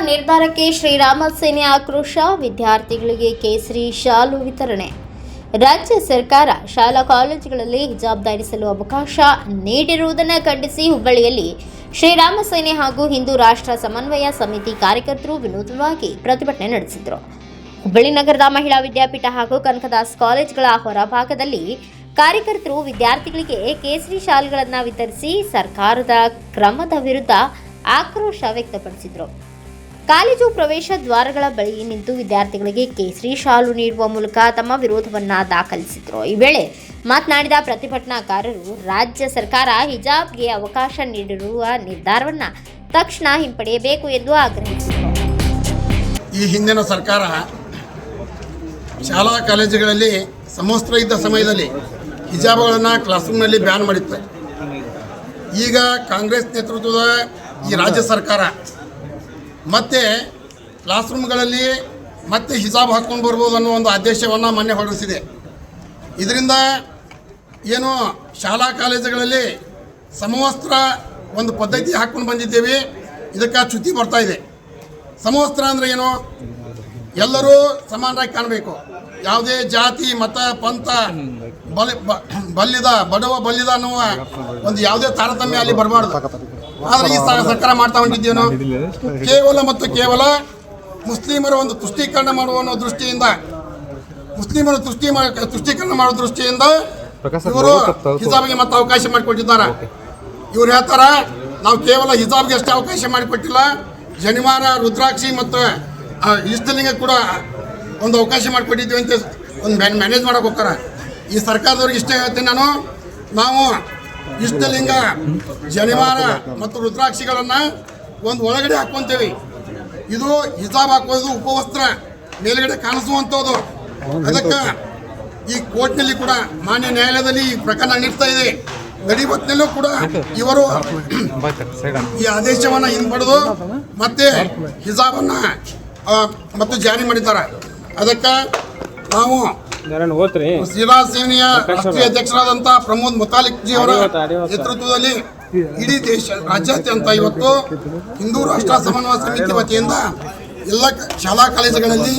ನಿರ್ಧಾರಕ್ಕೆ ಶ್ರೀರಾಮ ಸೇನೆ ಆಕ್ರೋಶ, ವಿದ್ಯಾರ್ಥಿಗಳಿಗೆ ಕೇಸರಿ ಶಾಲು ವಿತರಣೆ. ರಾಜ್ಯ ಸರ್ಕಾರ ಶಾಲಾ ಕಾಲೇಜುಗಳಲ್ಲಿ ಹಿಜಾಬ್ ಧರಿಸಲು ಅವಕಾಶ ನೀಡಿರುವುದನ್ನು ಖಂಡಿಸಿ ಹುಬ್ಬಳ್ಳಿಯಲ್ಲಿ ಶ್ರೀರಾಮ ಸೇನೆ ಹಾಗೂ ಹಿಂದೂ ರಾಷ್ಟ್ರ ಸಮನ್ವಯ ಸಮಿತಿ ಕಾರ್ಯಕರ್ತರು ವಿನೂತನವಾಗಿ ಪ್ರತಿಭಟನೆ ನಡೆಸಿದರು. ಹುಬ್ಬಳ್ಳಿ ನಗರದ ಮಹಿಳಾ ವಿದ್ಯಾಪೀಠ ಹಾಗೂ ಕನಕದಾಸ್ ಕಾಲೇಜುಗಳ ಹೊರಭಾಗದಲ್ಲಿ ಕಾರ್ಯಕರ್ತರು ವಿದ್ಯಾರ್ಥಿಗಳಿಗೆ ಕೇಸರಿ ಶಾಲ್ಗಳನ್ನು ವಿತರಿಸಿ ಸರ್ಕಾರದ ಕ್ರಮದ ವಿರುದ್ಧ ಆಕ್ರೋಶ ವ್ಯಕ್ತಪಡಿಸಿದರು. ಕಾಲೇಜು ಪ್ರವೇಶ ದ್ವಾರಗಳ ಬಳಿ ನಿಂತು ವಿದ್ಯಾರ್ಥಿಗಳಿಗೆ ಕೇಸರಿ ಶಾಲು ನೀಡುವ ಮೂಲಕ ತಮ್ಮ ವಿರೋಧವನ್ನು ದಾಖಲಿಸಿದರು. ಈ ವೇಳೆ ಮಾತನಾಡಿದ ಪ್ರತಿಭಟನಾಕಾರರು, ರಾಜ್ಯ ಸರ್ಕಾರ ಹಿಜಾಬ್ಗೆ ಅವಕಾಶ ನೀಡಿರುವ ನಿರ್ಧಾರವನ್ನು ತಕ್ಷಣ ಹಿಂಪಡೆಯಬೇಕು ಎಂದು ಆಗ್ರಹಿಸಿದರು. ಈ ಹಿಂದಿನ ಸರ್ಕಾರ ಶಾಲಾ ಕಾಲೇಜುಗಳಲ್ಲಿ ಸಮವಸ್ತ್ರ ಇದ್ದ ಸಮಯದಲ್ಲಿ ಹಿಜಾಬ್ಗಳನ್ನು ಕ್ಲಾಸ್ರೂಮ್ನಲ್ಲಿ ಬ್ಯಾನ್ ಮಾಡಿತ್ತು. ಈಗ ಕಾಂಗ್ರೆಸ್ ನೇತೃತ್ವದ ಈ ರಾಜ್ಯ ಸರ್ಕಾರ ಮತ್ತೆ ಕ್ಲಾಸ್ರೂಮ್ಗಳಲ್ಲಿ ಮತ್ತೆ ಹಿಜಾಬ್ ಹಾಕ್ಕೊಂಡು ಬರ್ಬೋದು ಅನ್ನೋ ಒಂದು ಆದೇಶವನ್ನು ಮೊನ್ನೆ ಹೊರಡಿಸಿದೆ. ಇದರಿಂದ ಏನು ಶಾಲಾ ಕಾಲೇಜುಗಳಲ್ಲಿ ಸಮವಸ್ತ್ರ ಒಂದು ಪದ್ಧತಿ ಹಾಕ್ಕೊಂಡು ಬಂದಿದ್ದೇವೆ, ಇದಕ್ಕೆ ಚ್ಯುತಿ ಬರ್ತಾ ಇದೆ. ಸಮವಸ್ತ್ರ ಅಂದರೆ ಏನು? ಎಲ್ಲರೂ ಸಮಾನರಾಗಿ ಕಾಣಬೇಕು. ಯಾವುದೇ ಜಾತಿ ಮತ ಪಂಥ ಬಲ್ಲಿದ ಅನ್ನುವ ಒಂದು ಯಾವುದೇ ತಾರತಮ್ಯ ಅಲ್ಲಿ ಬರಬಾರ್ದು. ಆದರೆ ಈ ಸರ್ಕಾರ ಮಾಡ್ತಾ ಹೊಂಟಿದ್ದೇನೋ ಕೇವಲ ಮುಸ್ಲಿಮರ ಒಂದು ತುಷ್ಟೀಕರಣ ಮಾಡುವ ಅನ್ನೋ ದೃಷ್ಟಿಯಿಂದ, ಮುಸ್ಲಿಮರ ತುಷ್ಟೀಕರಣ ಮಾಡೋ ದೃಷ್ಟಿಯಿಂದ ಇವರು ಹಿಜಾಬ್ಗೆ ಮತ್ತೆ ಅವಕಾಶ ಮಾಡಿಕೊಟ್ಟಿದ್ದಾರೆ. ಇವ್ರು ಹೇಳ್ತಾರ, ನಾವು ಕೇವಲ ಹಿಜಾಬ್ಗೆ ಅಷ್ಟೇ ಅವಕಾಶ ಮಾಡಿಕೊಟ್ಟಿಲ್ಲ, ಶನಿವಾರ ರುದ್ರಾಕ್ಷಿ ಮತ್ತು ಇಷ್ಟಲಿಂಗ ಕೂಡ ಒಂದು ಅವಕಾಶ ಮಾಡಿಕೊಟ್ಟಿದ್ದೀವಿ ಅಂತ ಒಂದು ಮ್ಯಾನೇಜ್ ಮಾಡೋಕೆ ಹೋಗ್ತಾರೆ. ಈ ಸರ್ಕಾರದವ್ರಿಗೆ ಇಷ್ಟೇ ಹೇಳ್ತೀನಿ ನಾನು, ನಾವು ಇಷ್ಟಲಿಂಗ, ಶನಿವಾರ ಮತ್ತು ರುದ್ರಾಕ್ಷಿಗಳನ್ನು ಒಂದು ಒಳಗಡೆ ಹಾಕ್ಕೊಂತೇವೆ. ಇದು ಹಿಜಾಬ್ ಹಾಕೋದು ಉಪವಸ್ತ್ರ ಮೇಲ್ಗಡೆ ಕಾಣಿಸುವಂಥದ್ದು. ಅದಕ್ಕೆ ಈ ಕೋರ್ಟ್ನಲ್ಲಿ ಕೂಡ ಮಾನ್ಯ ನ್ಯಾಯಾಲಯದಲ್ಲಿ ಈ ಪ್ರಕರಣ ನಡೀತಾ ಇದೆ. ನಡಿಬತ್ನಲ್ಲೂ ಕೂಡ ಇವರು ಈ ಆದೇಶವನ್ನು ಹಿಂಪಡೆದು ಮತ್ತೆ ಹಿಜಾಬನ್ನು ಮತ್ತು ಜಾರಿ ಮಾಡಿದ್ದಾರೆ. ಅದಕ್ಕೆ ನಾವು ಶ್ರೀರಾಮ ಸೇನೆಯ ರಾಷ್ಟ್ರೀಯ ಅಧ್ಯಕ್ಷರಾದಂಥ ಪ್ರಮೋದ್ ಮುತಾಲಿಕ್ ಜಿ ಅವರ ನೇತೃತ್ವದಲ್ಲಿ ಇಡೀ ದೇಶ ರಾಜ್ಯಾದ್ಯಂತ ಇವತ್ತು ಹಿಂದೂ ರಾಷ್ಟ್ರ ಸಮನ್ವಯ ಸಮಿತಿ ವತಿಯಿಂದ ಎಲ್ಲ ಶಾಲಾ ಕಾಲೇಜುಗಳಲ್ಲಿ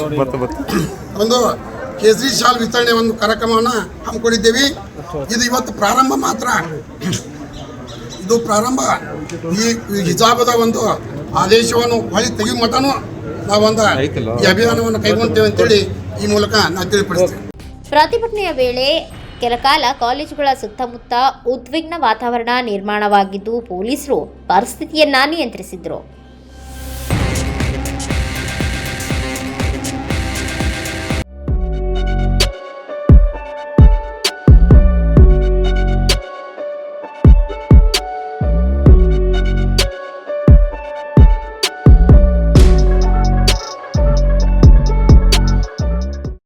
ಒಂದು ಕೇಸರಿ ಶಾಲ್ ವಿತರಣೆ ಒಂದು ಕಾರ್ಯಕ್ರಮವನ್ನು ಹಮ್ಮಿಕೊಂಡಿದ್ದೇವೆ. ಇದು ಇವತ್ತು ಪ್ರಾರಂಭ ಮಾತ್ರ. ಇದು ಪ್ರಾರಂಭ. ಈ ಹಿಜಾಬದ ಒಂದು ಆದೇಶವನ್ನು ಹೊಳಿ ತೆಗೆಯುವ ಮಟ್ಟನೂ ನಾವೊಂದು ಈ ಅಭಿಯಾನವನ್ನು ಕೈಗೊಳ್ತೇವೆ ಅಂತೇಳಿ ಈ ಮೂಲಕ ನಾವು ತಿಳಿಪಡಿಸ್ತೇವೆ. ಪ್ರತಿಭಟನೆಯ ವೇಳೆ ಕೆಲಕಾಲ ಕಾಲೇಜುಗಳ ಸುತ್ತಮುತ್ತ ಉದ್ವಿಗ್ನ ವಾತಾವರಣ ನಿರ್ಮಾಣವಾಗಿದ್ದು ಪೊಲೀಸರು ಪರಿಸ್ಥಿತಿಯನ್ನ ನಿಯಂತ್ರಿಸಿದ್ರು.